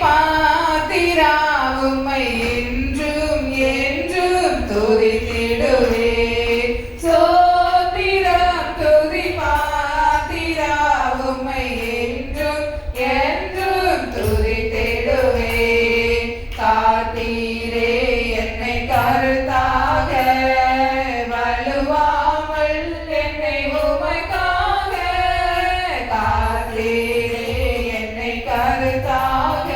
பாத்திரா உம்மை என்றும் என்றும் துதித்திடுவே சோத்திரம் துதி பாத்திரா உம்மை என்றும் என்றும் துதித்திடுவே காத்தீரே என்னை கருத்தாக வலுவாமல் என்னை உமக்காக காத்தீரே என்னை கருத்தாக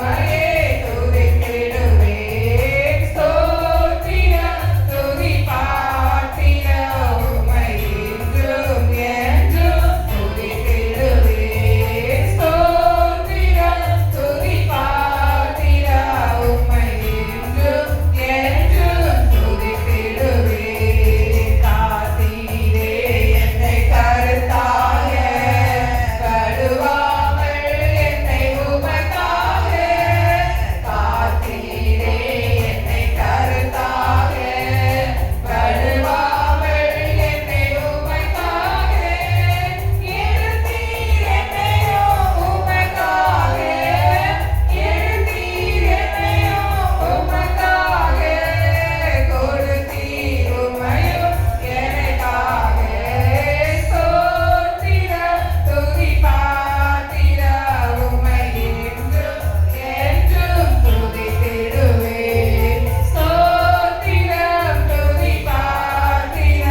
உமையே துதித்திடுவேன். ஸ்தோத்திரம் துதி பாத்திர உமை என்றும் என்றும் துதித்திடுவேன். ஸ்தோத்திரம் துதி பாத்திர உமை என்றும் என்றும் துதித்திடுவேன். காத்தீரே என்னை கருத்தாக, கடுவாமல் என்னை உமக்காக. காத்தீரே என்னை கருத்தாக, கடுவாமல் என்னை உமக்காக. எழுத்தீர் என்னையோ உமக்காக, எழுத்தீர் என்னையோ உமக்காக. கொடுத்தீர் உமையும் எனக்காக. ஸ்தோத்திரம் துதி பாத்திர உமை என்றும் என்றும் துதித்திடுவேன். ஸ்தோத்திரம் துதி பாத்திர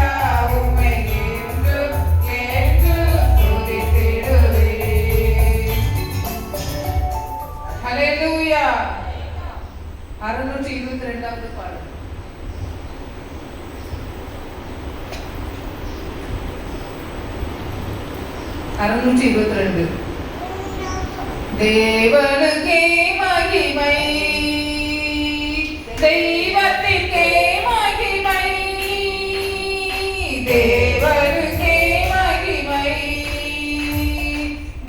உமை என்றும் என்றும் துதித்திடுவேன். ஹல்லேலூயா. 622வது பாடல். தேவனுக்கே மகிமை, தெய்வத்திற்கே மகிமை, தேவனுக்கே மகிமை,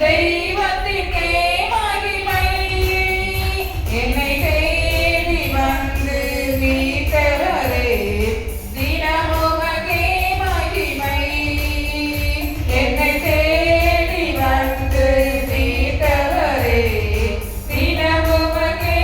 தெய்வத்திற்கே மகிமை. என்னை தேடி வந்து மீட்டவரே, தினமுமக்கே மகிமை. என்னை தேடி வந்து மீட்டவரே, தினமுமக்கே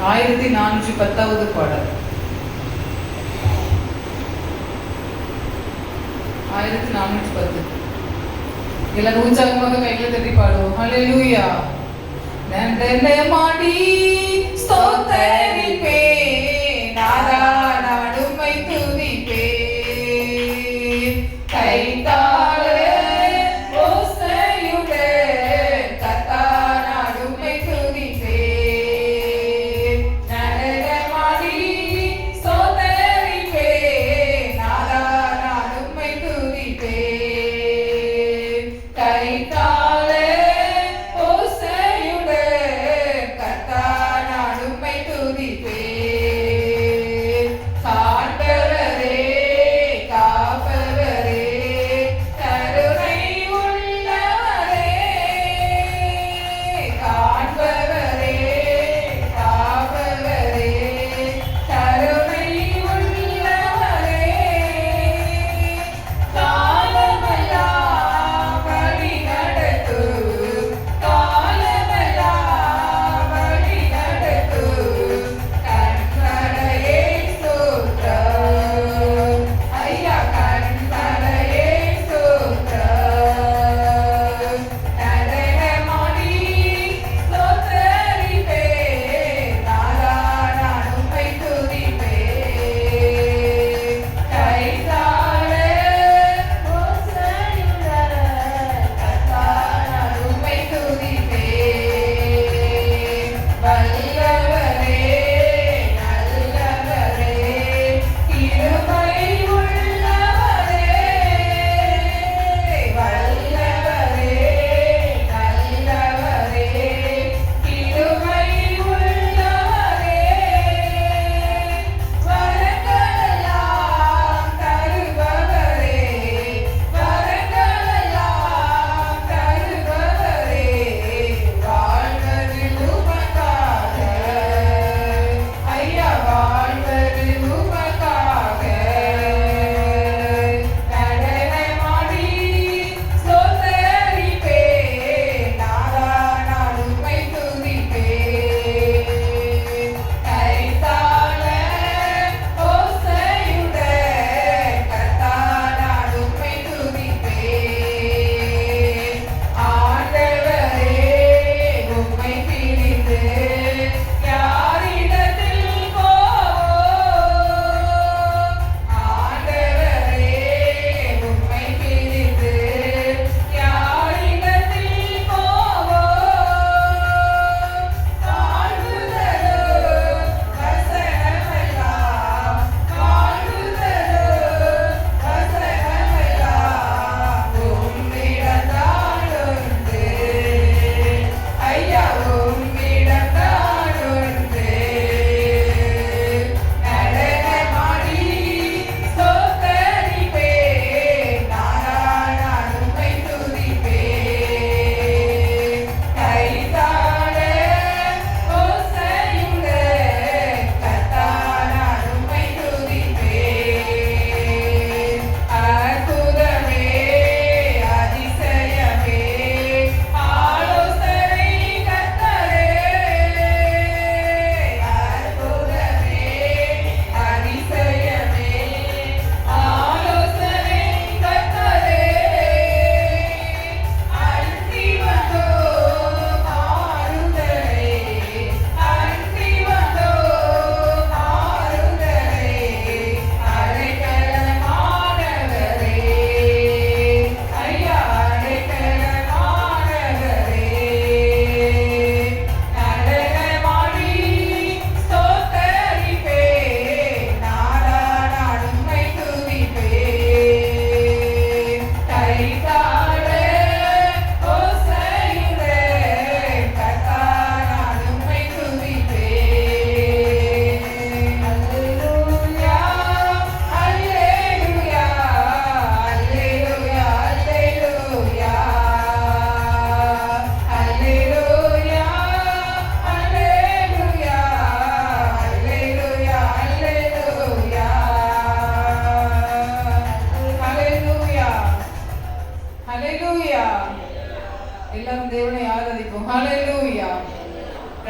1410வது பாடல். 1410. எல்லாரும் உற்சாகமாக கைகளை தட்டி பாடுவோம். ஹல்லேலூயா. நந்தனமாடி ஸ்தோத்தரிப்பே நாதா நான் உம்மை துதிப்பே கைத்தாள ஓசையுடன் கர்த்தா நான் உம்மை துதிப்பே நந்தனமாடி ஸ்தோத்தரிப்பே நாதா நான் உம்மை துதிப்பே கைத்தாள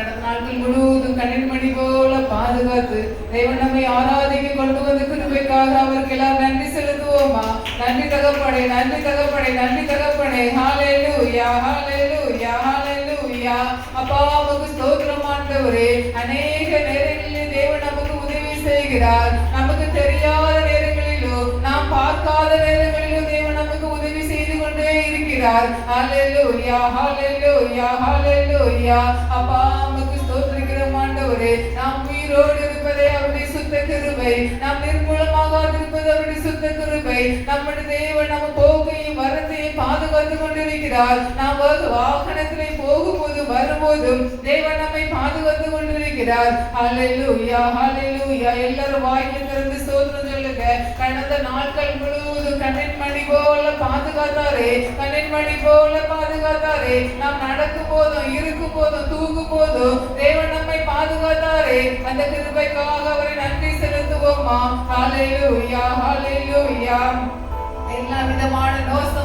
கடந்த நாட்கள் முழுவதும் கண்ணின் மணி போல பாதுகாத்து தேவன் நம்மை ஆராதிக்க கொண்டு வந்து கிருபைக்காக அவருக்கு எல்லாம் நன்றி செலுத்துவோமா? நன்றி தகப்பனே, நன்றி தகப்பனே, நன்றி தகப்பனே. ஹalleluya, ஹalleluya, ஹalleluya. அப்பா உமக்கு ஸ்தோத்திரம் ஆண்டவரே. அநேக நேரங்களில் தேவன் நமக்கு உதவி செய்கிறார். நமக்கு தெரியாத நேரங்களிலோ நாம் பார்க்காத நேரங்களிலோ தேவன் நமக்கு உதவி செய்து கொண்டே இருக்கிறார். ஹalleluya, ஹalleluya, ஹalleluya. அப்பா உமக்கு ஸ்தோத்திரிக்கிறோம் ஆண்டவரே. நாம் உயிரோடு இருப்பதே அவருடைய சுத்த கிருபை. நாம் நிர்மூலமாக இருப்பது அவருடைய சுத்த கிருபை. நம்முடைய தேவன் நம்ம போகையும் வரத்தையும் பாதுகாத்து கொண்டிருக்கிறார். நாம் வாகனத்திலே போகும்போது வரும்போதும் தேவன் நம்மை பாதுகாத்து கொண்டிருக்கிறார். ஹalleluya, ஹalleluya. எல்லாரும் வாயில திறந்து ஸ்தோத்திரம் சொல்லுங்க. கடந்த நாட்கள் முழுவதும் கண்ணின் மணி போல பாதுகாத்தாரே, கண்ணின் மணி போல பாதுகாத்தாரே. நாம் நடக்கும் போதும் இருக்கும் போதும் தூங்கும் போதும் தேவன் நம்மை பாதுகாத்தாரே. அந்த கிருபைக்காக அவரை நன்றி செலுத்துவோமா? ஹalleluya, ஹalleluya. எல்லா விதமான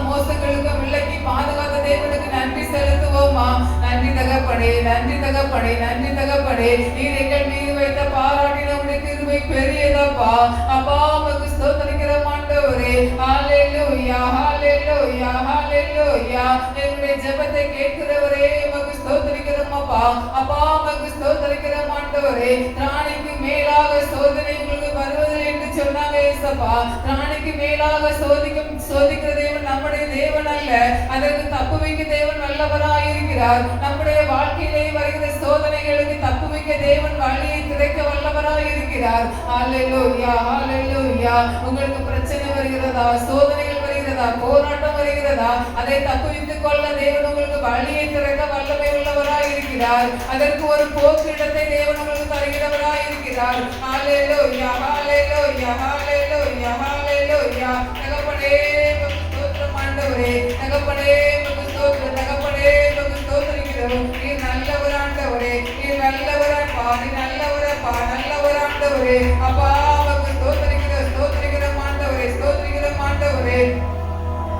மோசங்களுக்கும் விலக்கி பாதுகாத்த தேவனுக்கு நன்றி செலுத்துவோமா? நன்றி தகப்பனே, நன்றி தகப்பனே, நன்றி தகப்பனே. நீர் எங்கள் மீது வைத்த பாராட்டின உடைய கிருபை பெரியதப்பா. அப்பா உமக்கு ஸ்தோத்திரிக்கிறோம் ஆண்டவரே. ஹalleluya, ஹalleluya, ஹalleluya. எங்களுடைய ஜெபத்தை கேட்கிறவரே உமக்கு ஸ்தோத்திரிக்கிறோம் அப்பா. அப்பா உமக்கு ஸ்தோத்திரிக்கிறோம் ஆண்டவரே. திராணிக்கு மேலாக சோதனை உங்களுக்கு வருவதில்லை என்று சொன்னாங்க ஏசப்பா. திராணிக்கு மேலாக சோதிக்கிற தேவன் நம்முடைய தேவன் அல்ல. அதற்கு தப்பு வைக்க தேவன் வல்லவராய் இருக்கிறார். நம்முடைய வாழ்க்கையிலே வருகிற சோதனைகளுக்கு தப்பு வைக்க தேவன் வழியை திறக்க வல்லவராய் இருக்கிறார். ஹalleluya, ஹalleluya. உங்களுக்கு பிரச்சனை வருகிறதா, சோதனைகள் வருகிறதா, போராட்டம் வருகிறதா, அதை தப்புவித்துக் கொள்ள தேவன் உங்களுக்கு வழியை திறக்க வல்லமை உள்ளவராய் இருக்கிறார். அதற்கு ஒரு போக்கு இடத்தை தேவன் உங்களுக்கு தருகிறவராய் இருக்கிறார். ஹalleluya, ஹalleluya, ஹalleluya, ஹalleluya. தகப்பனே உமக்கு ஸ்தோத்திரம் ஆண்டவரே. தகப்பனே உமக்கு ஸ்தோத்திரம், தகப்பனே உமக்கு ஸ்தோத்திரிக்கிறோம். நீர் நல்லவர் ஆண்டவரே, நீர் நல்லவரப்பா, நீர் நல்லவரப்பா, நல்லவர் ஆண்டவரே. அப்பா உமக்கு ஸ்தோத்திரிக்கிறோம், ஸ்தோத்திரிக்கிறோம் ஆண்டவரே, ஸ்தோத்திரிக்கிறோம் ஆண்டவரே.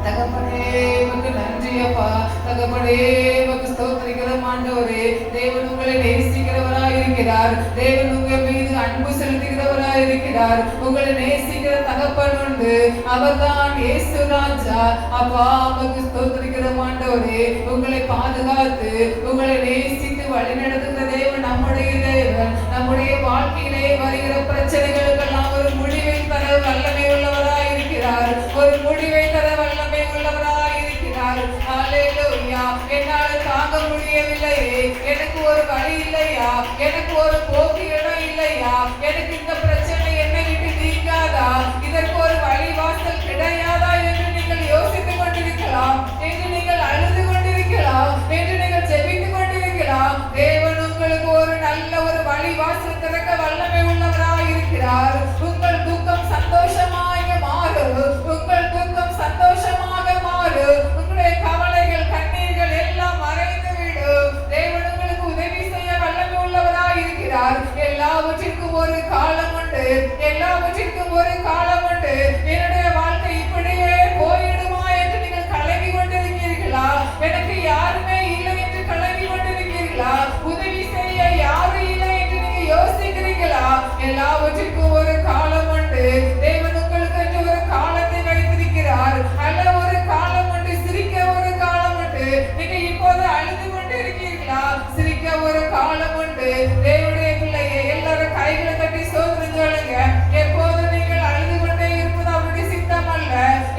தகப்பனே உமக்கு நன்றி அப்பா. தகப்பனே உமக்கு ஸ்தோத்திரிக்கிறோம் ஆண்டவரே. தேவன் உங்களை நேசிக்கிறவராய் இருக்கிறார். தேவன் உங்கள் மீது அன்பு செலுத்துகிறவராய் இருக்கிறார். உங்களை நேசிக்கிற தகப்பன் உண்டு, அவர்தான் இயேசு ராஜா. அப்பா உமக்கு ஸ்தோத்திரிக்கிறோம் ஆண்டவரே. உங்களை பாதுகாத்து உங்களை நேசித்து வழிநடத்துகிற தேவன் நம்முடைய தேவன். நம்முடைய வாழ்க்கையிலே வருகிற பிரச்சனைகளுக்கெல்லாம் ஒரு முடிவை தர வல்லமை உள்ளவராய் இருக்கிறார். ஒரு முடிவை தர வல்லமை உள்ளவராய் இருக்கிறார். ஹalleluya. என்னால் தாங்க முடியவில்லையே, எனக்கு ஒரு வழி இல்லையா, எனக்கு ஒரு போக்கு இடம் இல்லையா, எனக்கு இந்த பிரச்சனை என்னை விட்டு நீங்காதா, இதற்கு ஒரு வழி வாசல் கிடையாதா என்று நீங்கள் யோசித்துக் கொண்டிருக்கலாம், என்று நீங்கள் அழுது கொண்டிருக்கலாம், என்று நீங்கள் ஜெபித்துக் கொண்டிருக்கலாம். தேவன் உங்களுக்கு ஒரு நல்ல ஒரு வழி வாசல் திறக்க வல்லமை உள்ளவராய் இருக்கிறார். உங்கள் துக்கம் சந்தோஷமாக மாறு, உங்கள் துக்கம் சந்தோஷமாக மாறு. உங்களுடைய கவலைகள் கண்ணீர்கள் எல்லாம் மறைந்து விடு. தேவன் உங்களுக்கு உதவி செய்ய வல்லமை உள்ளவராய் இருக்கிறார். எல்லாவற்றிற்கும் ஒரு காலம் உண்டு, எல்லாவற்றிற்கும் ஒரு காலம் உண்டு. என்னுடைய வாழ்க்கை இப்படியே போயிடுமா என்று நீங்கள் கலங்கி கொண்டிருக்கிறீர்களா? எனக்கு யாருமே இல்லை என்று கலங்கி கொண்டிருக்கிறீர்களா? உதவி செய்ய யாரும் இல்லை என்று நீங்க யோசிக்கிறீங்களா? எல்லாவற்றிற்கும் ஒரு காலம் உண்டு. தேவன் உங்களுக்கு என்று ஒரு காலத்தை வைத்திருக்கிறார். அல்ல ஒரு காலம் உண்டு, சிரிக்க ஒரு காலம் உண்டு. நீங்க இப்போது அழுது கொண்டு இருக்கீங்களா? சிரிக்க ஒரு காலம் உண்டு. தேவனுடைய பிள்ளையை எல்லாரும் கைகளை தட்டி ஸ்தோத்திரம் சொல்லுங்க. எப்போதும் நீங்கள் அழுது கொண்டே இருப்பது அவருடைய சித்தம் அல்ல.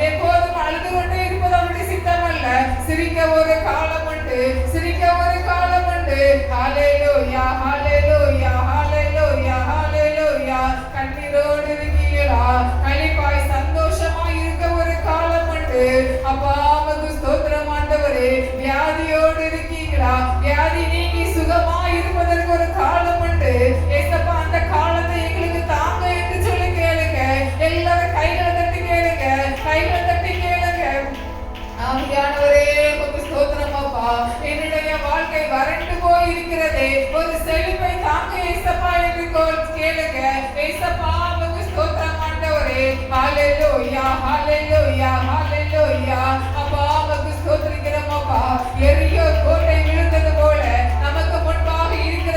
எப்போதும் அழுது கொண்டே இருப்பது அவருடைய சித்தம் அல்ல. சிரிக்க ஒரு காலம் உண்டு, சிரிக்க ஒரு காலம் உண்டு. ஹalleluya, ஹalleluya, ஹalleluya, ஹalleluya. கண்ணீரோடு இருக்கீங்களா? களிப்பாய் சந்தோஷமாய் இருக்க ஒரு காலம் உண்டு. அப்பா உமக்கு ஸ்தோத்திரம் ஆண்டவரே. வியாதியோடு இருக்கீங்களா? வியாதி நீங்கி சுகமாய் இருப்பதற்கு ஒரு காலம் உண்டு. ஏசப்பா அந்த காலத்தை எங்களுக்கு தாங்க என்று சொல்லி கேளுங்க. எல்லாரும் கைகளை தட்டி கேளுங்க, கைகளை தட்டி கேளுங்க. ஆவியானவரே உமக்கு ஸ்தோத்திரம் அப்பா. என்னுடைய வாழ்க்கை வறண்டு போய் இருக்கிறதே, ஒரு செழிப்பை தாங்க ஏசப்பா என்று கேளுங்க. ஏசப்பா உமக்கு ஸ்தோத்திரம் ஆண்டவரே. ஹalleluya, ஹalleluya, ஹalleluya. அப்பா உமக்கு ஸ்தோத்திரிக்கிறோம் அப்பா. எரியோ கோட்டை விழுந்தது போல நமக்கு முன்பாக இருக்கிற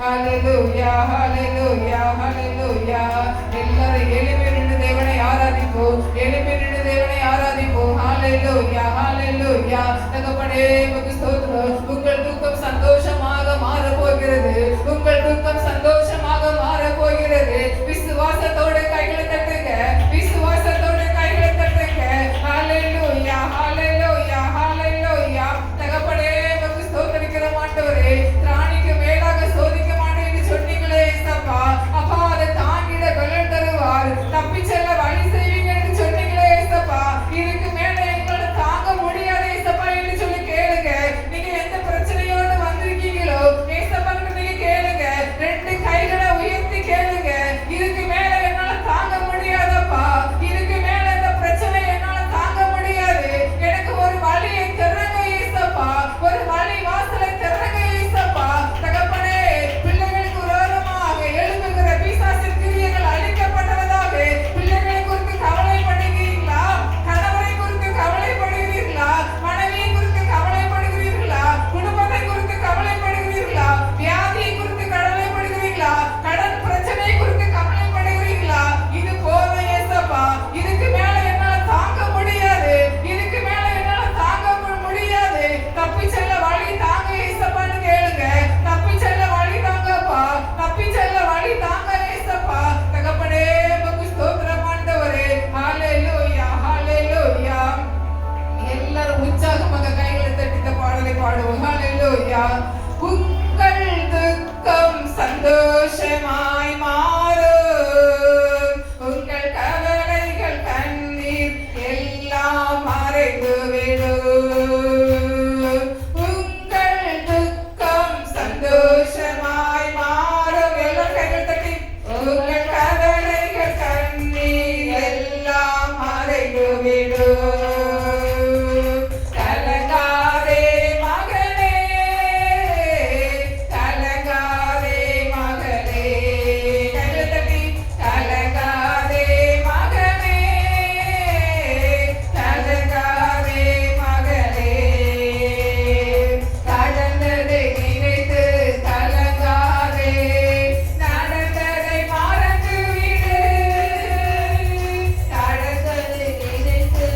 ஹalleluya ஹalleluya ஹalleluya. எல்லாரும் எழும்பி நின்று தேவனை ஆராதிப்போம், எழும்பி நின்று தேவனை ஆராதிப்போம். ஹalleluya ஹalleluya. தகப்பனே உமக்கு ஸ்தோத்திரம். உங்கள் துக்கம் சந்தோஷமாக மாற போகிறது, உங்கள் துக்கம் சந்தோஷமாக மாற போகிறது. விசுவாசத்தோட கைகளை தட்டுங்க, விசுவாசத்தோட கைகளை தட்டுங்க. ஹalleluya ஹalleluya ஹalleluya. தகப்பனே உமக்கு ஸ்தோத்திரிக்கிறோம் ஆண்டவரே. திராணிக்கு மேலாக சோதிக்க மாட்டேன்னு சொன்னீங்களே ஏசப்பா. அப்பா அதை தாங்கிட பலன் தருவார், தப்பி செல்ல வழி செய்வீங்கன்னு சொன்னீங்களே ஏசப்பா. இதுக்கு மேல எங்களால தாங்க முடியாது ஏசப்பா என்று சொல்லி கேளுங்க. நீங்க எந்த பிரச்சனையோடு வந்திருக்கீங்களோ ஏசப்பா நீங்க கேளுங்க, ரெண்டு கைகளை உயர்த்தி கேளுங்க. இதுக்கு மேல என்னால தாங்க முடியாதப்பா, இதுக்கு மேல இந்த பிரச்சனை என்னால தாங்க முடியாது, எனக்கு ஒரு வழியை திறங்க ஏசப்பா, ஒரு வழி வாசலை திறங்க ஏசப்பா. தகப்பனே பிள்ளைகளுக்கு விரோதமாக எழும்புகிற பிசாசின் கிரியைகள் அழிக்கப்பட்டதாக. பிள்ளைகளை குறித்து கவலைப்படுகிறீர்களா? கணவரை குறித்து கவலைப்படுகிறீர்களா? மனைவியை குறித்து கவலைப்படுகிறீர்களா? குடும்பத்தை குறித்து கவலைப்படுகிறீர்களா? வியாதியை குறித்து கவலைப்படுகிறீர்களா? கடன் பிரச்சனை குறித்து கவலைப்படுகிறீர்களா? இது போதும் ஏசப்பா, இதுக்கு மேல என்னால தாங்க முடியாது, இதுக்கு மேல என்னால தாங்க முடியாது. தப்பி செல்ல வழி தாங்க ஏசப்பான்னு கேளுங்க. தப்பி செல்ல வழி தாங்கப்பா, தப்பி செல்ல வழி தாங்க ஏசப்பா. தகப்பனே உமக்கு ஸ்தோத்திரம் ஆண்டவரே. ஹalleluya ஹalleluya. எல்லாரும் உற்சாகமாக கைகளை தட்டி இந்த பாடலை பாடுவோம். ஹalleluya. உங்கள் துக்கம் சந்தோஷமாய் மாறும், உங்கள் கவலைகள் கண்ணீர் எல்லாம் மறைந்துவிடும். உங்கள் துக்கம் சந்தோஷமாய் மாறும். எல்லாரும் கைகள் தட்டி உங்கள் கவலைகள் கண்ணீர் எல்லாம் மறைந்துவிடும். கலங்காதே மகனே, கலங்காதே மகளே. கைகளை தட்டி கலங்காதே மகனே, கலங்காதே மகளே. கடந்ததை நினைத்து கலங்காதே, நடந்ததை மறந்துவிடு. கடந்ததை நினைத்து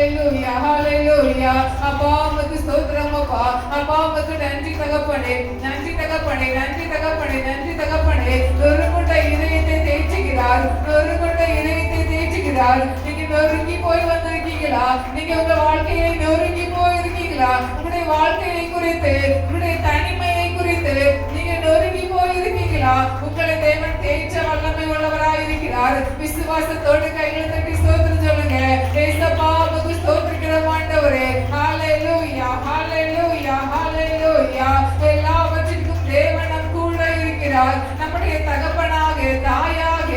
ஹalleluya ஹalleluya. அப்பா உமக்கு ஸ்தோத்திரம் அப்பா. அப்பா உமக்கு நன்றி தகப்பனே, நன்றி தகப்பனே, நன்றி தகப்பனே, நன்றி தகப்பனே. நொறுங்குண்ட இதயத்தை தேற்றுகிறார், நொறுங்குண்ட இதயத்தை தேற்றுகிறார். நீங்க நொறுங்கி போய் வந்திருக்கீங்களா? நீங்க உங்க வாழ்க்கையை நொறுங்கி போயிருக்கீங்களா? உங்களுடைய வாழ்க்கையை குறித்து, உங்களுடைய தனிமையை குறித்து நீங்க நொறுங்கி போயிருக்கீங்களா? உங்களை தேவன் தேற்ற வல்லமை உள்ளவராய் இருக்கிறார். விசுவாசத்தோடு கைகளை தட்டி ஸ்தோத்திரம் சொல்லுங்க. ஏசப்பா உமக்கு ஸ்தோத்திரிக்கிறோம் ஆண்டவரே. ஹalleluya ஹalleluya ஹalleluya. எல்லாவற்றிற்கும் தேவன் நம் கூட இருக்கிறார். நம்முடைய தகப்பனாக, தாயாக,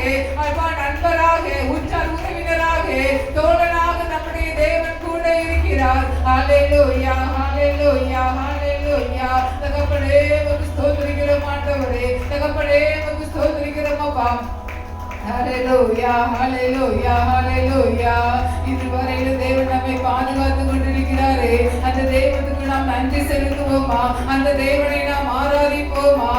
அப்பா நண்பராக, உற்றார் உறவினராக, தோழனாக நம்முடைய தேவன் கூட இருக்கிறார். ஹalleluya ஹalleluya ஹalleluya. தகப்பனே உமக்கு ஸ்தோத்திரிக்கிறோம் ஆண்டவரே. தகப்பனே உமக்கு ஸ்தோத்திரிக்கிறோம் அப்பா. ஹalleluya ஹalleluya ஹalleluya. இதுவரையிலும் தேவன் நம்மை பாதுகாத்து கொண்டிருக்கிறாரே, அந்த தேவனுக்கு நாம் நன்றி செலுத்துவோமா? அந்த தேவனை நாம் ஆராதிப்போமா?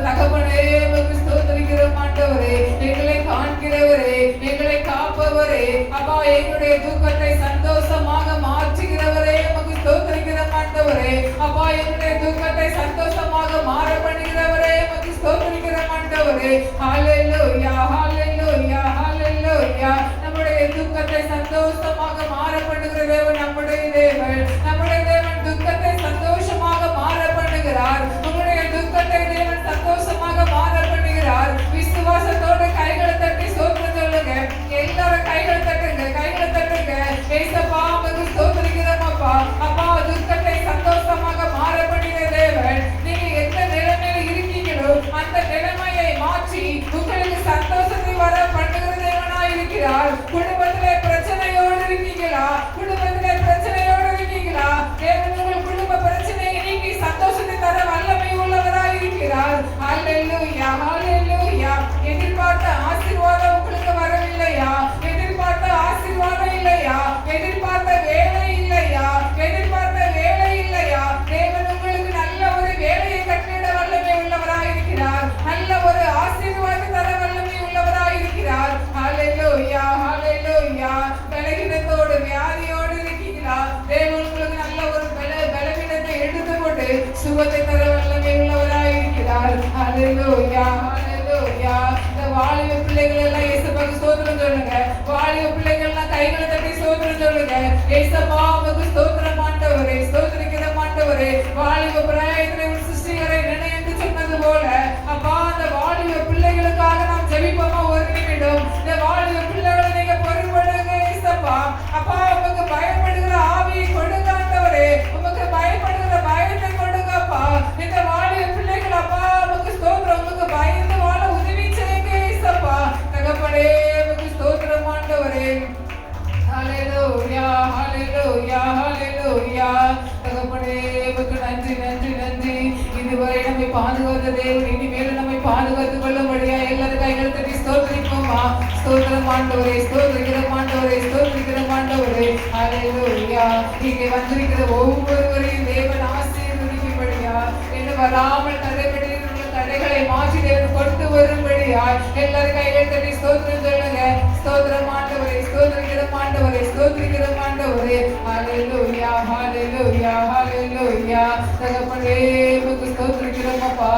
தகப்பனே உமக்கு ஸ்தோத்திரிக்கிறோம் ஆண்டவரே. எங்களை காண்கிறவரே, எங்களை காப்பவரே, அப்பா எங்களுடைய துக்கத்தை சந்தோஷமாக மாற்றுகிறவரே உமக்கு ஸ்தோத்திரிக்கிறோம் ஆண்டவரே. அப்பா எங்களுடைய துக்கத்தை சந்தோஷமாக மாற பண்ணுகிறவரே உமக்கு ஸ்தோத்திரிக்கிறோம் ஆண்டவரே. ஹalleluya ஹalleluya ஹalleluya. நம்முடைய துக்கத்தை சந்தோஷமாக மாற பண்ணுகிற தேவன் நம்முடைய தேவன். நம்முடைய தேவன் துக்கத்தை சந்தோஷமாக மாற பண்ணுகிறார். உங்களுடைய துக்கத்தை தேவன் சந்தோஷமாக மாற பண்ணுகிறார். விசுவாசத்தோட கைகளை தட்டி ஸ்தோத்திரம் சொல்லுங்க. எல்லாரும் கைகளை தட்டுங்க, கைகளை தட்டுங்க. ஏசப்பா உமக்கு ஸ்தோத்திரிக்கிறோம் அப்பா. அப்பா துக்கத்தை சந்தோஷமாக மாற பண்ணுகிற தேவன். நீங்க எந்த நிலைமையில இருக்கீங்களோ அந்த நிலைமையை மாற்றி உங்களுக்கு சந்தோஷத்தை வர பண்ணுகிற தேவனாய் இருக்கிறார். குடும்பத்திலே பிரச்சனையோடு இருக்கீங்களா? குடும்பத்திலே பிரச்சனையோடு இருக்கீங்களா? தேவன் உங்கள் குடும்ப பிரச்சனையை நீக்கி சந்தோஷத்தை தர வல்லமை உள்ளவராய் இருக்கிறார். ஹalleluya ஹalleluya. எதிர்பார்த்த ஆசீர்வாதம் உங்களுக்கு வரவில்லையா? எதிர்பார்த்த ஆசீர்வாதம் இல்லையா? எதிர்பார்த்த வேலை இல்லையா? எதிர்பார்த்த வேலை இல்லையா? தேவன் உங்களுக்கு நல்ல ஒரு வேலையை கட்டிட வல்லமை உள்ளவராய் இருக்கிறார். நல்ல ஒரு ஆசீர்வாதத்தை தர வல்லமை உள்ளவராய் இருக்கிறார். ஹalleluya ஹalleluya. பலவீனத்தோடு வியாதியோடு இருக்கீங்களா? தேவன் உங்களுக்கு நல்ல ஒரு பலவீனத்தை எடுத்து போட்டு சுகத்தை தர வல்லமை உள்ளவராய் இருக்கிறார். ஹalleluya ஹalleluya. இந்த வாலிப பிள்ளைகள் எல்லாம் இயேசுவுக்கு ஸ்தோத்திரம் சொல்லுங்க. வாலிப பிள்ளைகள் எல்லாம் கைகளை தட்டி ஸ்தோத்திரம் சொல்லுங்க. இயேசுவா உமக்கு ஸ்தோத்திரம் ஆண்டவரே, ஸ்தோத்திரிக்கிறோம் ஆண்டவரே. வாலிப பிராயத்திலே சிருஷ்டிகரை நினைத்து சொன்னது போல அப்பா அந்த வாலிப பிள்ளைகளுக்காக நாம் ஜெபிப்போமா? ஒரு நிமிடம் இந்த வாலிப பிள்ளைகளை நீங்க பொறுப்படுங்க இயேசுவா. அப்பா உமக்கு பயப்படுகிற ஆவியை கொடுங்க ஆண்டவரே. உமக்கு பயப்படுகிற பயத்தை கொடுங்க அப்பா. இந்த வாலிப பிள்ளைகள் அப்பா உமக்கு ஸ்தோத்திரம். உமக்கு பயந்து வாழ உதவி செய்யுங்க இயேசுவா. தகப்பனே உமக்கு ஸ்தோத்திரம் ஆண்டவரே. ஹalleluya ஹalleluya ஹalleluya. தகப்பனே உமக்கு நன்றி நன்றி நன்றி. இதுவரை நம்மை பாதுகாத்த தேவன் இனிமேலும் நம்மை பாதுகாத்துக் கொள்ளும்படியா எல்லாரும் கைகளை தட்டி ஸ்தோத்திரிப்போமா? ஸ்தோத்திரம் ஆண்டவரே, ஸ்தோத்திரிக்கிறோம் ஆண்டவரே, ஸ்தோத்திரிக்கிறோம் ஆண்டவரே. ஹalleluya. இங்கே வந்திருக்கிற ஒவ்வொருவரையும் தேவன் ஆசீர்வதிக்கும்படியா, இன்னும் வராமல் தடைபடுகிற தடைகளை மாற்றி தேவன் கொண்டு வரும்படியா எல்லாரும் கைகளை தட்டி ஸ்தோத்திரம் சொல்லுங்க. ஸ்தோத்திரம் ஆண்டவரே, ஸ்தோத்திரிக்கிறோம் ஆண்டவரே, ஸ்தோத்திரிக்கிறோம் ஆண்டவரே. ஹalleluya ஹalleluya ஹalleluya. தகப்பனே உமக்கு ஸ்தோத்திரிக்கிறோம் அப்பா.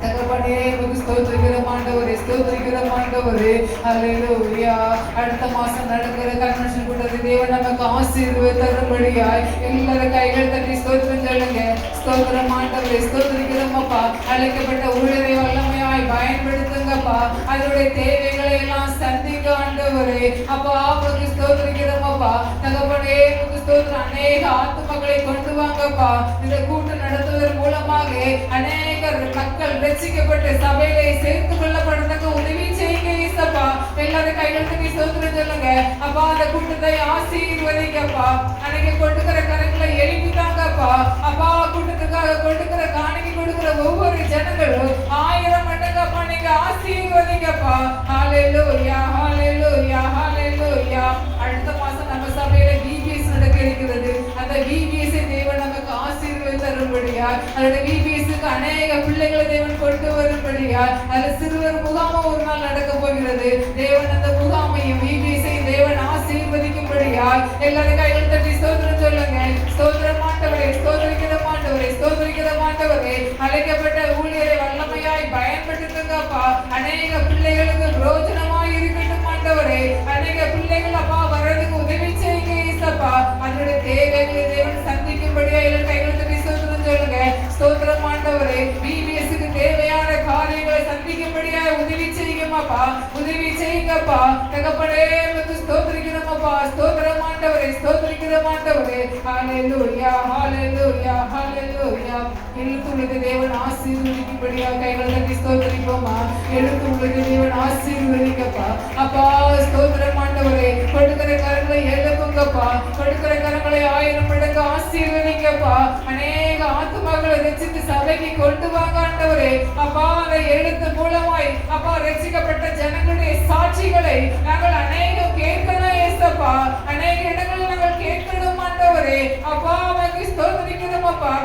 தகப்பனே உமக்கு ஸ்தோத்திரிக்கிறோம் ஆண்டவரே, ஸ்தோத்திரிக்கிறோம் ஆண்டவரே. ஹalleluya. அடுத்த மாசம் நடக்கிற கன்வென்ஷன் கூட்டத்தை தேவன் நமக்கு ஆசீர்வாதம் தரும்படியாய் எல்லாரும் கைகள் தட்டி ஸ்தோத்திரம் சொல்லுங்க. ஸ்தோத்திரம் ஆண்டவரே, ஸ்தோத்திரிக்கிறோம் அப்பா. அழைக்கப்பட்ட ஊழியரை வல்லமையாய் பயன்படுத்துங்கப்பா. அதனுடைய தேவைகளை எல்லாம் சந்திக்க ஆண்டவரே. அப்பா உமக்கு ஸ்தோத்திரிக்கிறோம் அப்பா. தகப்பனே உமக்கு ஸ்தோத்திரம். அநேக ஆத்துமக்களை கொண்டு வாங்கப்பா. இந்த கூட்டம் நடத்துவதன் மூலமாக அநேக மக்கள் ரட்சிக்கப்பட்டு சபையிலே சேர்த்து கொள்ளப்படுறதுக்கு உதவி செய்யுங்க இயேசுப்பா. எல்லாரும் கைகள் தட்டி ஸ்தோத்திரம் சொல்லுங்க. அப்பா அந்த கூட்டத்தை ஆசீர்வதிங்கப்பா. அன்னைக்கு கொடுக்கிற கரங்களை எழுப்பித்தாங்கப்பா. அப்பா கூட்டத்துக்காக கொடுக்கிற காணிக்கை கொடுக்கிற ஒவ்வொரு ஜனங்களும் 1000 மடங்கப்பா நீங்க ஆசீர்வதிங்கப்பா. ஹalleluya ஹalleluya ஹalleluya. அடுத்த மாசம் நம்ம சபையில VBS நடக்க இருக்கிறது. அந்த VBS தேவன் நமக்கு ஆசீர்வாதம் தரும்படியா, அதோட VBSக்கு அநேக பிள்ளைகளை தேவன் கொண்டு வரும்படியா, அது சிறுவர் முகாம் ஒரு நாள் நடக்க போகிறது. தேவன் அந்த முகாமையும் VBSையும் தேவன் ஆசீர்வதிக்கும்படியா கொடுக்கும்படியாய் எல்லாரும் கைகள் தட்டி ஸ்தோத்திரம் சொல்லுங்க. ஸ்தோத்திரம் ஆண்டவரே, ஸ்தோத்திரிக்கிற ஆண்டவரே, ஸ்தோத்திரிக்கிற ஆண்டவரே. அழைக்கப்பட்ட ஊழியரை வல்லமையாய் பயன்படுத்துங்கப்பா. அநேக பிள்ளைகளுக்கு பிரோஜனமாய் இருக்கட்டும் ஆண்டவரே. அநேக பிள்ளைகள் அப்பா வர்றதுக்கு உதவி செய்யுங்க ஏசப்பா. அதனுடைய தேவைகளை தேவன் சந்திக்கும்படியா எல்லாரும் கைகள் தட்டி ஸ்தோத்திரம் சொல்லுங்க. ஸ்தோத்திரம் ஆண்டவரே, பிபிஎஸ்க்கு தேவையான காரியங்களை சந்திக்கும்படியா உதவி செய்யுங்கப்பா, உதவி செய்யுங்கப்பா. தகப்பனே ஸ்தோத்திரிக்கிறோமப்பா. ஸ்தோத்திரம் ஆண்டவரே, ஸ்தோத்திரிக்கிறோம் ஆண்டவரே. ஹல்லேலூயா, ஹல்லேலூயா, ஹல்லேலூயா. எழுத்துள்ளது தேவன் ஆசீர்வதிக்கும்படியா கைகளை தட்டி ஸ்தோத்திரிப்போமா. எழுத்துள்ளது தேவன் ஆசீர்வதிக்கப்பா. அப்பா ஸ்தோத்திரம் ஆண்டவரே. கொடுக்கிற கரங்களை எழுப்புங்கப்பா. கொடுக்கிற கரங்களை 1000 மடங்கு ஆசீர்வதிக்கப்பா. அநேக ஆத்துமாக்களை ரட்சித்து சபைக்கு கொண்டு வாங்க ஆண்டவரே. அப்பா அந்த எழுத்து மூலமாய் அப்பா ரட்சிக்கப்பட்ட ஜனங்களுடைய சாட்சிகளை நாங்கள் அநேகம் கேட்கணும் ஏசப்பா. அநேக இடங்களில் நாங்கள் கேட்கணும் ஆண்டவரே. அப்பா அவருக்கு ஸ்தோத்திரிக்கிறோம் அப்பா.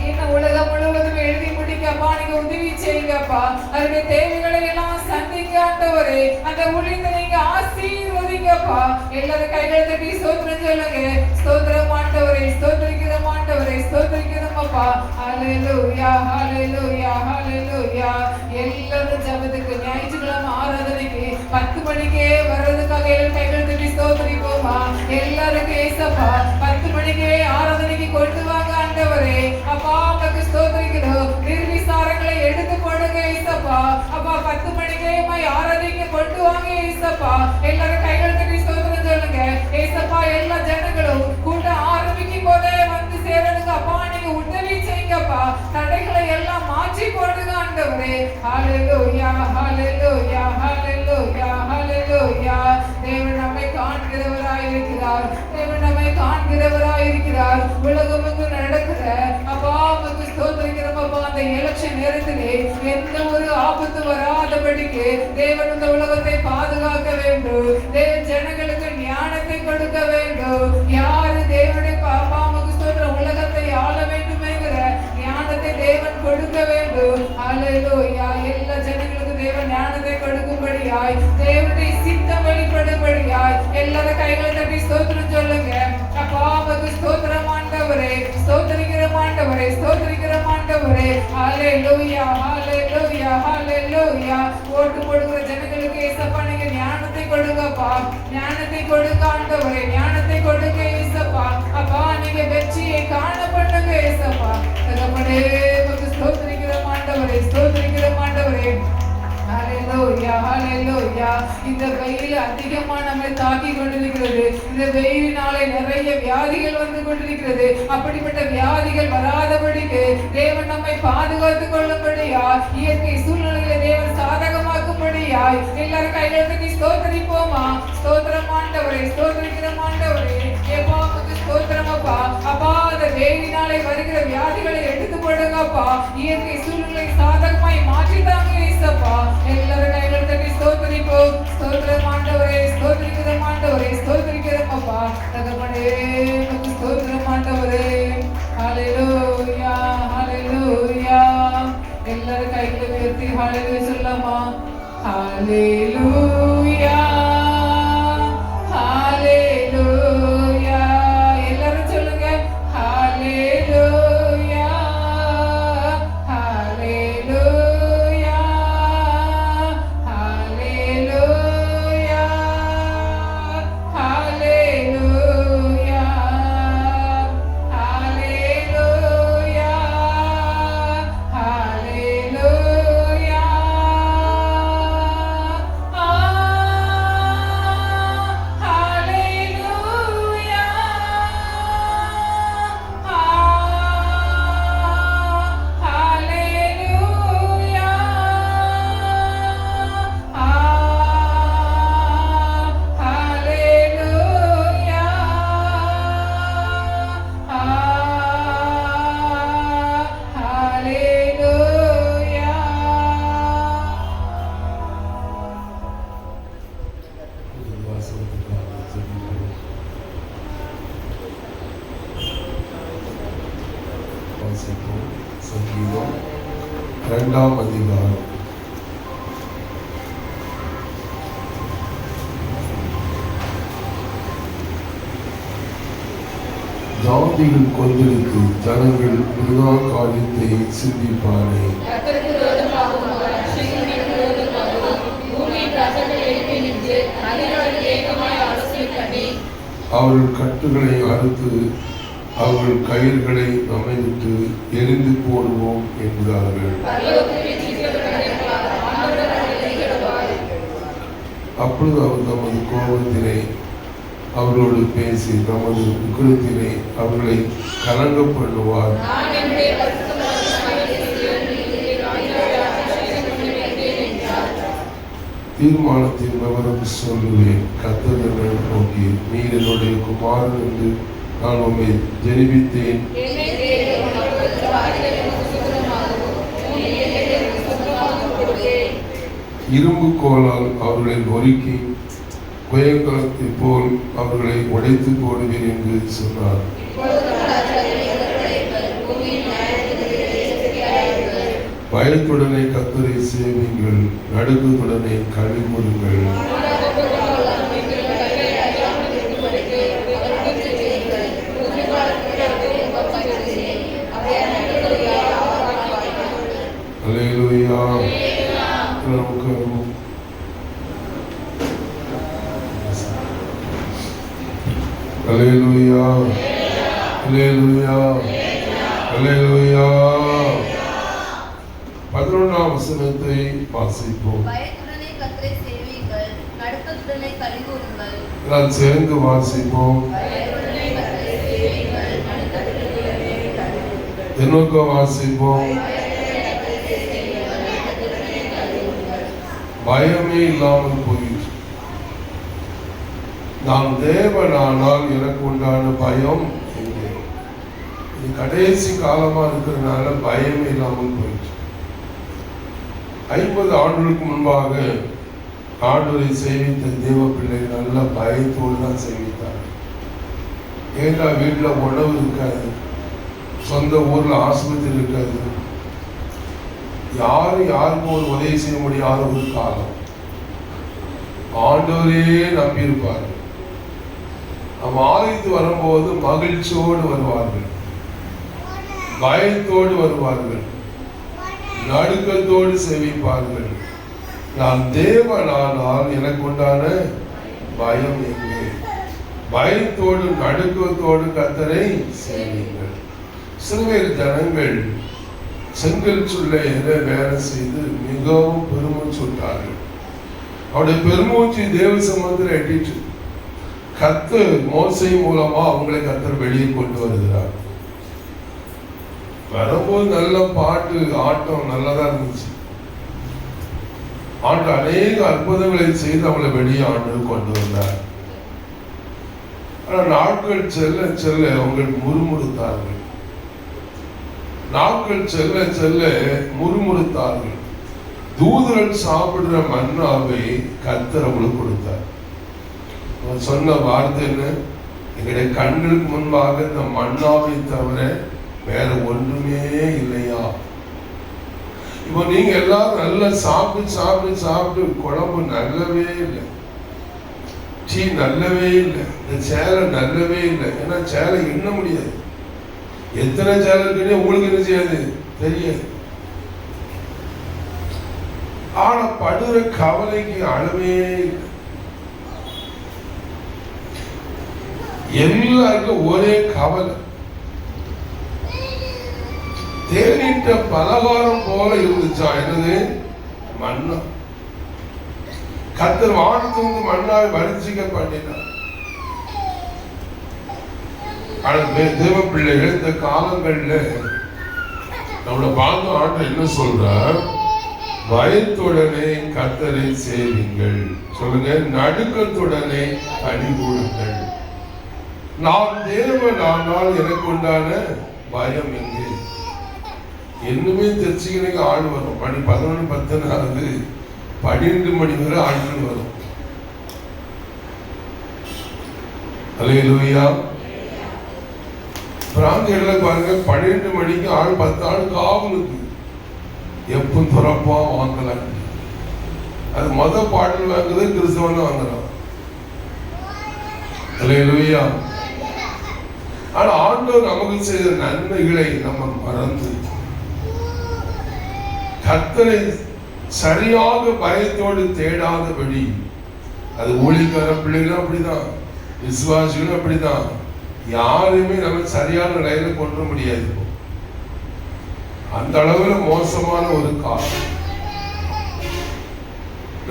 இந்த உலகம் முழுவதும் எழுதி முடிக்கப்பா நீங்க உதவி செய்யுங்கப்பா. அதனுடைய தேவைகளை எல்லாம் சந்திங்க ஆண்டவரே. அந்த ஊழியத்தை நீங்க ஆசீர்வதிங்கப்பா. எல்லாரும் கைகளை தட்டி ஸ்தோத்திரம் சொல்லுங்க. ஸ்தோத்திரம் ஆண்டவரே, ஸ்தோத்திரிக்கிறோம் ஆண்டவரே, ஸ்தோத்திரிக்கிறோம் அப்பா. ஹல்லேலூயா, ஹல்லேலூயா, ஹல்லேலூயா. எல்லாரும் ஜெபத்துக்கு ஞாயிற்றுக்கிழமை ஆராதனைக்கு 10 மணிக்கே வர்றதுக்காக எல்லாரும் கைகளை தட்டி ஸ்தோத்திரிப்போமா. எல்லாருக்கும் ஏசப்பா 10 மணிக்கே ஆராதனைக்கு கொண்டு வாங்க ஆண்டவரே. அப்பா உங்களுக்கு ஸ்தோத்திரிக்கிறோம். நிர்விசாரங்களை எடுத்து போடுங்க ஏசப்பா. அப்பா 10 மணிக்கே ஆராதனைக்கு கொண்டு வாங்க ஏசப்பா. எல்லாரும் கைகள் தட்டி ஸ்தோத்திரம் சொல்லுங்க. ஏசப்பா எல்லா ஜனங்களும் கூட்டம் ஆரம்பிக்கும் போதே வந்து சேரணுங்க அப்பா. நீங்க உதவி செய்யுங்கப்பா. தடைகளை எல்லாம் மாற்றி போடுங்க ஆண்டவரே. ஹல்லேலூயா, ஹல்லேலூயா, ஹல்லேலூயா, ஹல்லேலூயா. தேவன் நம்மை காண்கிறவராய் இருக்கிறார். தேவன் நம்மை காண்கிறவராய் இருக்கிறார். உலகமெங்கும் நடக்கிற அப்பா உங்களுக்கு ஸ்தோத்திரிக்கிறோம் அப்பா. அந்த எலெக்ஷன் நேரத்திலே எந்த ஒரு ஆபத்து வராதபடிக்கு தேவன் இந்த உலகத்தை பாதுகாக்க வேண்டும். தேவன் ஜனங்களுக்கு ஞானத்தை கொடுக்க வேண்டும். யாரு தேவனுடைய அப்பா உங்களுக்கு ஸ்தோத்திர உலகத்தை ஆள வேண்டுமேங்கிற ஞானத்தை தேவன் கொடுக்க வேண்டும். ஹல்லேலூயா. எல்லா ஜனங்களுக்கு தேவன் ஞானத்தை கொடுக்கும்படியாய் தேவனுடைய சித்தம் வெளிப்படும்படியாய் எல்லாரும் கைகளை தட்டி ஸ்தோத்திரம் சொல்லுங்க. அப்பா உங்களுக்கு ஸ்தோத்திரம் ஆண்டவரே, ஸ்தோத்திரிக்கிறோம் ஆண்டவரே, ஸ்தோத்திரிக்கிறோம் ஆண்டவரே. ஹல்லேலூயா, ஹல்லேலூயா, ஹல்லேலூயா. ஓட்டு போடுகிற ஜனங்களுக்கு ஏசப்பா நீங்க ஞானத்தை கொடுங்கப்பா. ஞானத்தை கொடுங்க ஆண்டவரே, ஞானத்தை கொடுங்க ஏசப்பா. அப்பா நீங்க வெற்றியை காண பண்ணுங்க ஏசப்பா. தகப்பனே உங்களுக்கு ஸ்தோத்திரிக்கிறோம் ஆண்டவரே, ஸ்தோத்திரிக்கிறோம் ஆண்டவரே. ஹல்லேலூயா, ஹல்லேலூயா. இந்த வெயில் அதிகமா நம்மை தாக்கி கொண்டிருக்கிறது. இந்த வெயிலினாலே நிறைய வியாதிகள் வந்து கொண்டிருக்கிறது. அப்படிப்பட்ட வியாதிகள் வராதபடிக்கு தேவன் நம்மை பாதுகாத்துக் கொள்ளும்படியா இயற்கை சூழ்நிலையில தேவன் சாதகமாக்கும்படியா எல்லாரும் கையில தட்டி ஸ்தோத்திரிப்போமா. ஸ்தோத்திரம் ஆண்டவரே, ஸ்தோத்திரிக்கிறோம் ஆண்டவரே. ஏப்பாவுக்கு ஸ்தோத்திரம் அப்பா. அப்பா அந்த வெயிலினாலே வருகிற வியாதிகளை எடுத்து போடுங்கப்பா. இயற்கை சூழ்நிலை சாதகமாய் மாற்றித்தாங்க ஏசப்பா. எல்லாரும் கைகள் தட்டி ஸ்தோத்திரிப்போம். ஸ்தோத்திரம் ஆண்டவரே, ஸ்தோத்திரிக்கிறோம் ஆண்டவரே, ஸ்தோத்திரிக்கிறோம் அப்பா. தகப்பனே உங்களுக்கு ஸ்தோத்திரம் ஆண்டவரே. ஹல்லேலூயா, ஹல்லேலூயா. எல்லாரும் கைகளை உயர்த்தி ஹல்லேலூயா சொல்லலாமா. ஹல்லேலூயா, ஹல்லேலூயா. எல்லாரும் சொல்லுங்க. ஹல்லேலூயா, ஹல்லேலூயா, ஹல்லேலூயா, ஹல்லேலூயா, ஹல்லேலூயா, ஹல்லேலூயா. சங்கீதம் 2ஆம் அதிகாரம். ஜாதிகள் கொந்தளித்து ஜனங்கள் விருதா காரியத்தை சிந்திப்பானே. கர்த்தருக்கு விரோதமாகவும் அவர் ரட்சிக்கிறவருக்கு விரோதமாகவும் பூமியின் ராஜாக்கள் எழுப்பி நின்று அதிகாரிகள் ஏகமாய் ஆலோசனை பண்ணி அவர்கள் கட்டுகளை அறுத்து அவர்கள் கயிறுகளை நம்மை விட்டு எரிந்து போடுவோம் என்கிறார்கள். அப்பொழுது அவர் தமது கோபத்தினை அவர்களோடு பேசி தமது உக்கிரத்தினை அவர்களை கலங்க பண்ணுவார். தீர்மானத்தின் விவரம் சொல்லுவேன். கர்த்தர் என்னை நோக்கி, நீர் என்னுடைய குமாரன் என்று நான் உம்மை ஜெனிபித்தேன். இரும்பு கோலால் அவர்களை நொறுக்கி குயக்கலத்தை போல் அவர்களை உடைத்து போடுவேன் என்று சொன்னார். பயத்துடனே கர்த்தரை சேவியுங்கள், நடுக்கத்துடனே களி கூறுங்கள். அல்லேலூயா. அல்லேலூயா. அல்லேலூயா. அல்லேலூயா. 11ஆம் வசனத்தை வாசிப்போம். பயத்துடனே கர்த்தரை சேவியுங்கள், நடுக்கத்துடனே களி கூறுங்கள். நான் சேர்ந்து வாசிப்போம். என்னோக்க வாசிப்போம். பயமே இல்லாமல் போயிற்று. நாம் தேவனானால் எனக்கு உண்டான பயம் எங்கே? இது கடைசி காலமா இருக்கிறதுனால பயமே இல்லாமல் போயிற்று. 50 ஆண்டுகளுக்கு முன்பாக ஆண்டவரை சேவித்த தேவ பிள்ளை நல்ல பயத்தோடு தான் சேவித்தார். ஏன்னா வீட்டில் உணவு இருக்காது, சொந்த ஊர்ல ஆஸ்பத்திரி இருக்காது, யாரும் யாருக்கும் ஒரு உதவி செய்ய முடியாத ஒரு காலம். ஆண்டவரே நம்பியிருப்பார். நம்ம ஆலயத்து வரும்போது மகிழ்ச்சியோடு வருவார்கள், பயத்தோடு வருவார்கள், நடுக்கத்தோடு சேவிப்பார்கள். நான் தேவனானால் எனக்கு உண்டான பயம் எங்கே? பயத்தோடு நடுக்கத்தோடு கர்த்தரை சேவியுங்கள். சிறுவேறு ஜனங்கள் செங்கல் சொல்ல வேலை செய்து மிகவும் பெருமூச்சு விட்டார்கள். அவருடைய பெருமூச்சு தேவ சமூகத்தில் எட்டிட்டு கர்த்தர் மோசே மூலமா அவங்களை கர்த்தர் வெளியே கொண்டு வருகிறார். வரும்போது நல்ல பாட்டு ஆட்டம் நல்லதா இருந்துச்சு. ஆண்டு அநேக அற்புதங்களை செய்து அவங்களை வெளியே ஆண்டு கொண்டு வந்தார். ஆனா நாட்கள் செல்ல செல்ல அவங்க முறுமுறுத்தார்கள். நாட்கள் செல்ல செல்ல முறுமுறுத்தார்கள். தூதர்கள் சாப்பிடுற மன்னாவை கர்த்தர் அவங்களுக்கு கொடுத்தார். அவர் சொன்ன வார்த்தை என்ன? எங்களுடைய கண்களுக்கு முன்பாக இந்த மன்னாவை தவிர வேற ஒன்றுமே இல்லையா? இப்போ நீங்க எல்லாரும் நல்லா சாப்பிட்டு சாப்பிட்டு சாப்பிட்டு குழம்பு நல்லவே இல்லை, டீ நல்லவே இல்லை, இந்த சேலை நல்லவே இல்லை. ஏன்னா சேலை எண்ண முடியாது. எத்தனை சேலை இருக்குன்னு உங்களுக்கு என்ன செய்யாது தெரியாது. ஆனா படுற கவலைக்கு அளவே இல்லை. எல்லாருக்கும் ஒரே கவலை. தேனிட்ட பலகாரம் போல இருந்துச்சா என்னது? மன்னா. கர்த்தர் வானத்திலிருந்து மன்னாவை வரிச்சிக்க பண்ணினார். தேவ பிள்ளைகள் இந்த காலங்கள்ல நம்மளோட வாழ்ந்த ஆண்டு என்ன சொல்றார்? பயத்துடனே கர்த்தரை சேவியுங்கள். சொல்லுங்க, நடுக்கத்துடனே களி கூறுங்கள். நான் தேவனானால் எனக்கு உண்டான பயம் எங்கே? இன்னுமே தெரிச்சுக்கிறதுக்கு ஆள் வரும். மணி 11:10 12 மணி வரை ஆட்கள் வரும். அல்லேலூயா. பிராந்தியங்களை பாருங்க, 12 மணிக்கு ஆள் 10 ஆள் காவலுக்கு எப்ப துறப்பா வாங்கலாம். அது பாடல் வாங்குறது கிறிஸ்தவன் வாங்குறான். அல்லேலூயா. ஆனா ஆண்டவர் நமக்கு செய்த நன்மைகளை நம்ம மறந்து கர்த்தரை சரியாக பயத்தோடு தேடாதபடி, அது ஊழியக்கார பிள்ளைகளும் அப்படிதான், விசுவாசிகளும் அப்படிதான், யாருமே நம்ம சரியான லைன்ல கொண்டு முடியாது. அந்த அளவுல மோசமான ஒரு காலம்.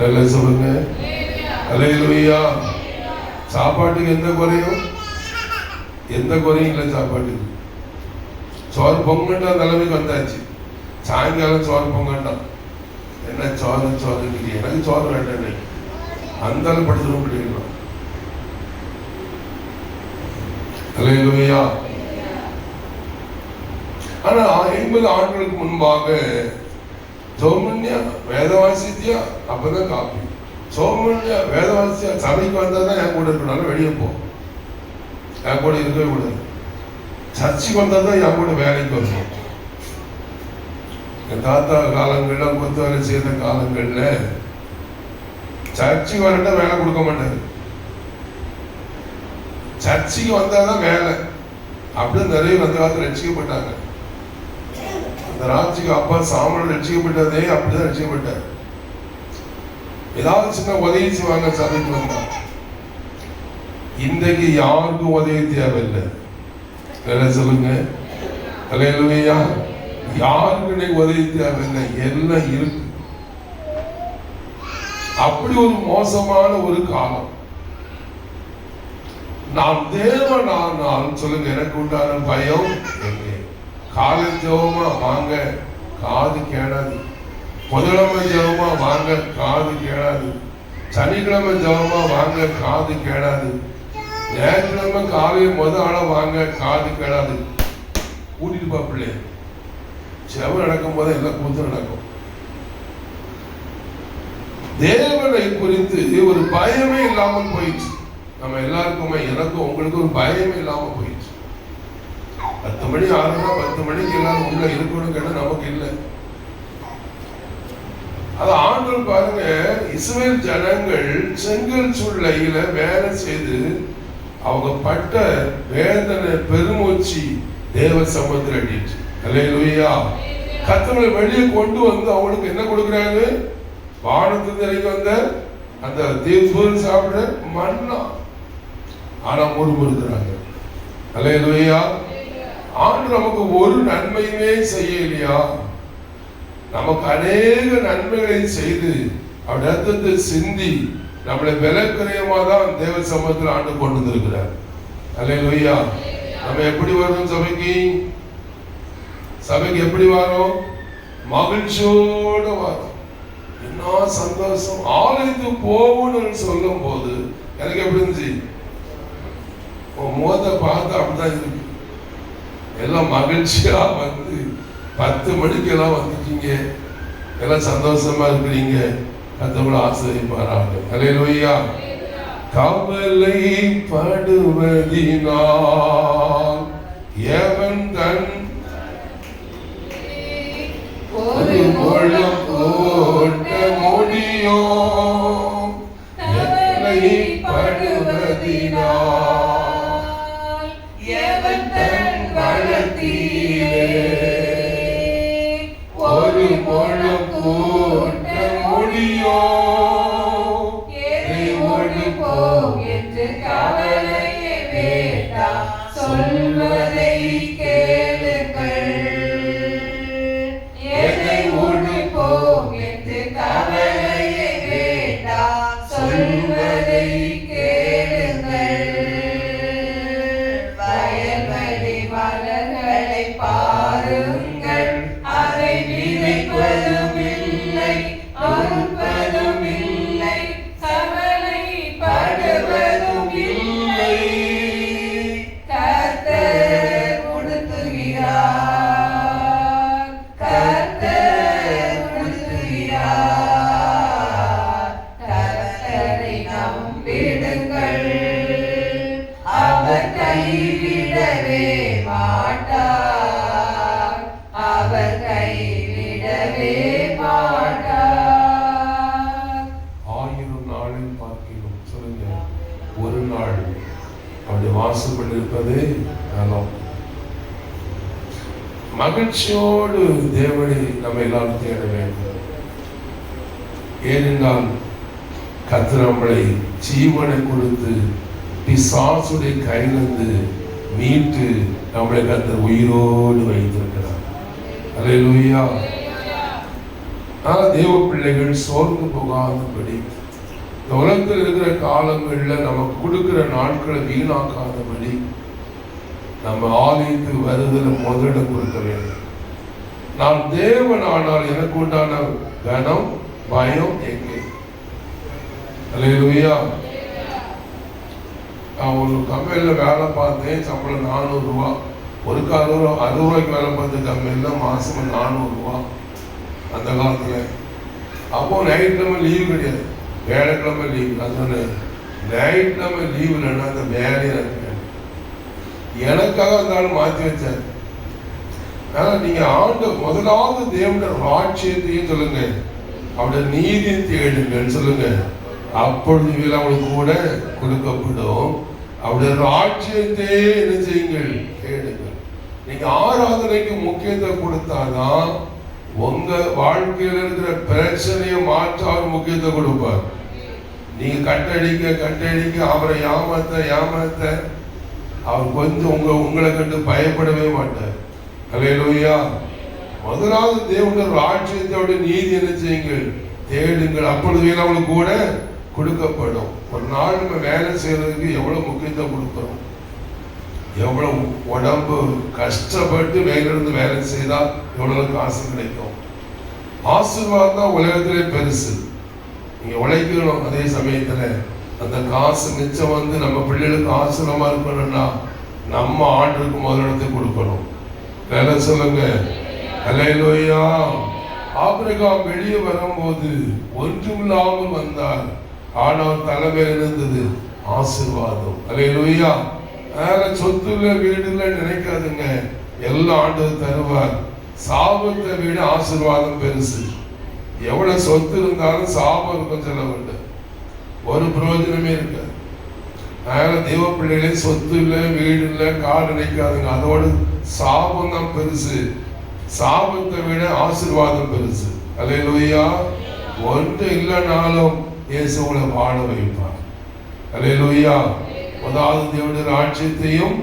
நல்ல சொல்லுங்க அல்லேலூயா. சாப்பாட்டுக்கு எந்த குறையும் இல்லை. சாப்பாட்டுக்கு சோறு பொங்கண்டா நிலைமைக்கு வந்தாச்சு. சாயங்காலம் சோறு பொங்கண்டா, என்ன சோறு எனக்கு சோறு வேண்டாம், அந்த அளவு படுத்துறோம் பிள்ளைங்களா. அல்லேலூயா. ஆனா 50 ஆண்டுகளுக்கு முன்பாக சோமன்யா வேதவாசித்தியா அப்பதான் காப்பி, சோமன்யா வேதவாசியா சபைக்கு வந்தாதான் என் கூட இருக்கணும், வெளியே போ, என் கூட இருக்கவே கூடாது. சர்ச்சுக்கு வந்தாதான் என் கூட வேலைக்கு வரணும். என் தாத்தா காலங்கள்ல கொத்து வேலை செய்த காலங்கள்ல சர்ச்சுக்கு வரட்டா வேலை கொடுக்க மாட்டாரு, சர்ச்சுக்கு வந்தாதான் வேலை. அப்படின்னு நிறைய அந்த காலத்துல ரட்சிக்கப்பட்டாங்க. அந்த ராஜ்யக்கு அப்பா சாமன் ரட்சிக்கப்பட்டதே அப்படிதான் ரட்சிக்கப்பட்டார். ஏதாவது சின்ன உதவி செய்வாங்க சபைக்கு வந்தா. இன்றைக்கு யாருக்கும் உதவி தேவையில்லை. சொல்லுங்க அல்லேலூயா. யாருக்கு இன்னைக்கு உதவி தேவையில்லை, எல்லாம் இருக்கு. அப்படி ஒரு மோசமான ஒரு காலம். நாம் தேவனானால் சொல்லுங்க, எனக்கு உண்டான பயம் எங்கே? காலை ஜெபமா வாங்க, காது கேளாது. புதன்கிழமை ஜெபமா வாங்க, காது கேளாது. சனிக்கிழமை ஜெபமா வாங்க, காது கேளாது. ஞாயிற்றுக்கிழமை காலையில் ஆள வாங்க, காது கேளாது. கூட்டிட்டு பா பிள்ளை. ஜெபம் நடக்கும் போது எல்லாம் கூத்து நடக்கும். தேவனை குறித்து ஒரு பயமே இல்லாமல் போயிடுச்சு. நம்ம எல்லாருக்குமே, எனக்கும் உங்களுக்கும் ஒரு பயமே இல்லாம போயிடுச்சு. 10 மணி ஆகுதுன்னா 10 மணிக்கு எல்லாரும் உள்ள இருக்கணும் கேட்டா நமக்கு இல்லை. அது ஆண்டவர் பாருங்க, இஸ்ரவேல் ஜனங்கள் செங்கல் சூழ்நிலையில வேலை செய்து அவங்க பட்ட வேதனை பெருமூச்சு தேவ சமூகத்தில் அடிச்சு. அல்லேலூயா. கர்த்தரை வெளியே கொண்டு வந்து அவங்களுக்கு என்ன கொடுக்குறாங்க? வானத்திலிருந்து இறங்கி வந்த அந்த தேவசூரன் சாப்பிட மன்னா. ஆனா முறுமுறுக்கிறாங்க. அல்லேலூயா. ஆண்டு நமக்கு ஒரு நன்மையுமே செய்யலையா? நமக்கு அநேக நன்மைகளை செய்து அவர் ரத்தத்தை சிந்தி நம்மளை விலக்கிரயமா தான் தேவ சமூகத்தில் ஆண்டு கொண்டு வந்திருக்கிறார். அல்லேலூயா. நம்ம எப்படி வரோம் சபைக்கு? சபைக்கு எப்படி வரோம்? மகிழ்ச்சியோட வரோம். என்ன சந்தோஷம். ஆலயத்துக்கு போகணும்னு சொல்லும் போது எனக்கு எப்படி இருந்துச்சு? முகத்தை பார்த்து அப்படிதான் இருக்கு. எல்லாம் மகிழ்ச்சியா வந்து 10 மணிக்கு எல்லாம் வந்துட்டீங்க, எல்லாம் சந்தோஷமா இருக்கிறீங்க. கர்த்தர் ஆசீர்வதிப்பாராக. அல்லேலூயா. கவலை படுவதினால் எவன் தன் ஒரு முழம் போட்ட முடியும்? கவலை படுவதினால் எவன் தன் வளத்திலே ஒரு முழம் போட்ட முடியும்? ஓடி போ என்று கவலையே வேண்டாம், சொல்வதை கேளுங்கள். எதை ஓடி போ என்று கவலையே வேண்டாம், சொல்வதை கேளுங்கள். வயல்வெளி மலர்களை பாருங்கள், அதை விதைப்பதும் இல்லை, அறுப்பதும் இல்லை, கவலை படுவதும் இல்லை. கர்த்தர் உடுத்துகிறார், கர்த்தர் உடுத்துகிறார். கர்த்தரை நம்பிடுங்கள், அவர் கைவிடவே மாட்டார், அவர் கைவிடவே மாட்டார். 1000 நாளில் பார்க்கிறோம். சொல்லுங்க, ஒரு நாள் அவருடைய வாசப்பட்டு இருப்பது மகிழ்ச்சியோடு தேவனை நம்ம எல்லாரும் தேட வேண்டும். ஏனென்றால் கர்த்தர் நம்மளை ஜீவனை கொடுத்து பிசாசுடைய கையிலிருந்து மீட்டு நம்மளை கர்த்தர் உயிரோடு வைத்திருக்கிறார். அல்லேலூயா. தேவ பிள்ளைகள் சோர்ந்து போகாதபடி, இந்த உலகத்தில் இருக்கிற காலங்களில் நமக்கு கொடுக்கிற நாட்களை வீணாக்காதபடி நம்ம ஆலயத்துக்கு வருதல முதலிடம் கொடுக்க வேண்டும். நான் தேவனானால் எனக்கு உண்டான கனம் பயம் எங்கே? அல்லேலூயா. நான் ஒரு கம்பெனியில் வேலை பார்த்தேன், சம்பளம் 400 ரூபா. ஒரு 60 ரூபாய்க்கு வேலை பார்த்த கம்பெனியில் மாதம் 400 ரூபா அந்த காலத்தில். அப்போ ஞாயிற்றுக்கிழமை லீவு கிடையாது, வேலைக்கிழமை லீவு. நான் சொன்னேன், ஞாயிற்றுக்கிழமை லீவு இல்லைன்னா அந்த வேலையை எனக்காக அந்த ஆள் மாற்றி வச்சார். ஆனால் நீங்கள் முதலாவது தேவனுடைய ராஜ்யத்தையும் சொல்லுங்க, அவருடைய நீதியை தேடுங்கன்னு சொல்லுங்க. அப்பொழுது அவங்களுக்கு கூட கொடுக்கப்படும். அவருடைய ராஜ்யத்தை என்ன செய்யுங்கள்? தேடுங்கள். நீங்க ஆராதனைக்கு முக்கியத்துவம் கொடுத்தாதான் உங்க வாழ்க்கையில் இருக்கிற பிரச்சனையை மாற்ற அவர் முக்கியத்துவம் கொடுப்பார். நீங்க கட்டடிக்க அவரை ஏமாத்த அவர் கொஞ்சம் உங்களை கண்டு பயப்படவே மாட்டார். அல்லேலூயா. முதலாவது தேவனுடைய ராஜ்யத்தோட நீதி என்ன செய்யுங்கள்? தேடுங்கள். அப்பொழுது அவங்களுக்கு கூட கொடுக்கப்படும். ஒரு நாள் நம்ம வேலை செய்யறதுக்கு எவ்வளவு முக்கியத்துவம் கொடுக்கிறோம், எவ்வளவு உடம்பு கஷ்டப்பட்டு வேலையிலிருந்து வேலை செய்தால் எவ்வளவு காசு கிடைக்கும். ஆசீர்வாதம் தான் உலகத்திலே பெருசு. நீங்க உழைக்கணும், அதே சமயத்துல அந்த காசு மிச்சம் வந்து நம்ம பிள்ளைகளுக்கு ஆசீர்வாதமா இருக்கணும்னா நம்ம ஆண்டுக்கு முதலிடத்தை கொடுக்கணும். வேலை சொல்லுங்க. அல்லேலூயா. ஆபிரகாம் வெளியே வரும்போது ஒன்றுமில்லாமல் வந்தார், ஆனால் தலைமையில் இருந்தது ஆசீர்வாதம். அல்லேலூயா. சொத்து இல்ல வீடு இல்ல நினைக்காதுங்க, எல்லா ஆண்டும் தருவார். சாபத்தை விட ஆசீர்வாதம் பெருசு. எவ்வளவு சொத்து இருந்தாலும் சாபம் இருக்கும், செலவு ஒரு பிரயோஜனமே இருக்காது. அதனால தேவ பிள்ளைகளே சொத்து இல்ல வீடு இல்ல கார் நினைக்காதுங்க, அதோட சாபம் தான் பெருசு. சாபத்தை விட ஆசீர்வாதம் பெருசு. அல்லேலூயா. ஒன்று இல்லைனாலும் இயேசு உங்களை வாழ வைப்பார். அல்லேலூயா. முதலாவது தேவனுடைய ராஜ்யத்தையும்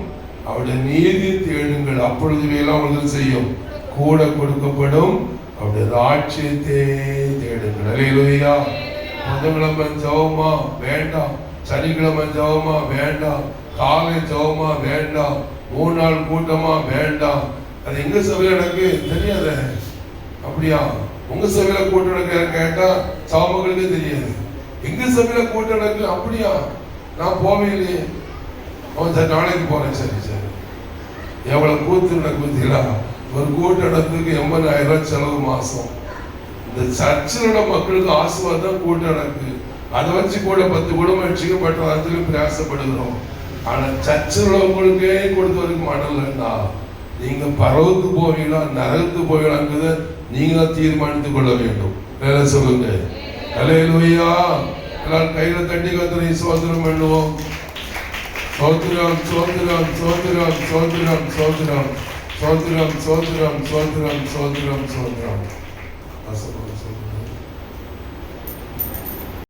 அவருடைய நீதி தேடுங்கள், அப்பொழுது எல்லாம் உங்களுக்கு செய்யும் கூட கொடுக்கப்படும். அவருடைய ராஜ்யத்தை தேடுங்கள். அல்லேலூயா. புதன்கிழமை ஜெபமா வேண்டாம், சனிக்கிழமை ஜெபமா வேண்டாம், காலை ஜெபமா வேண்டாம், 3 நாள் கூட்டமா வேண்டாம். அது எங்க சபையில எனக்கு தெரியாத. அப்படியா? உங்க சபையில கூட்டம் நடக்க கேட்டா சாமங்களுக்கு தெரியாது. எங்க சபையில கூட்டம் நடக்கு. அப்படியா? நான் போவே இல்லையே. சரி, நாளைக்கு போறேன். சரி சரி. எவ்வளவு கூத்து நடக்குதுங்களா? ஒரு கூட்டத்துக்கு 80,000 ரூபாய் செலவு மாசம். இந்த சர்ச்சிலோட மக்களுக்கு ஆசீர்வாதம் கூட்டம் நடக்கு. அதை வச்சு கூட 10 குடும்பம் வச்சுக்கப்பட்ட அதுலயும் பிரயாசப்படுகிறோம். ஆனா சர்ச்சில் உள்ளவங்களுக்கே கொடுத்து வரைக்கும் மடலன்னா நீங்க பரவுக்கு போவீங்களா நரகத்து போவீங்களாங்கிறத நீங்க தீர்மானித்துக் கொள்ள வேண்டும். வேலை சொல்லுங்க. அல்லேலூயா. எல்லாரும் கையில தட்டி கர்த்தரை ஸ்தோத்திரம் பண்ணுவோம். சோத்திரம் சோத்திரம் சோத்திரம் சோத்திரம் சோத்திரம் சோத்திரம் சோத்திரம் சோத்திரம் சோத்திரம் சோத்திரம்.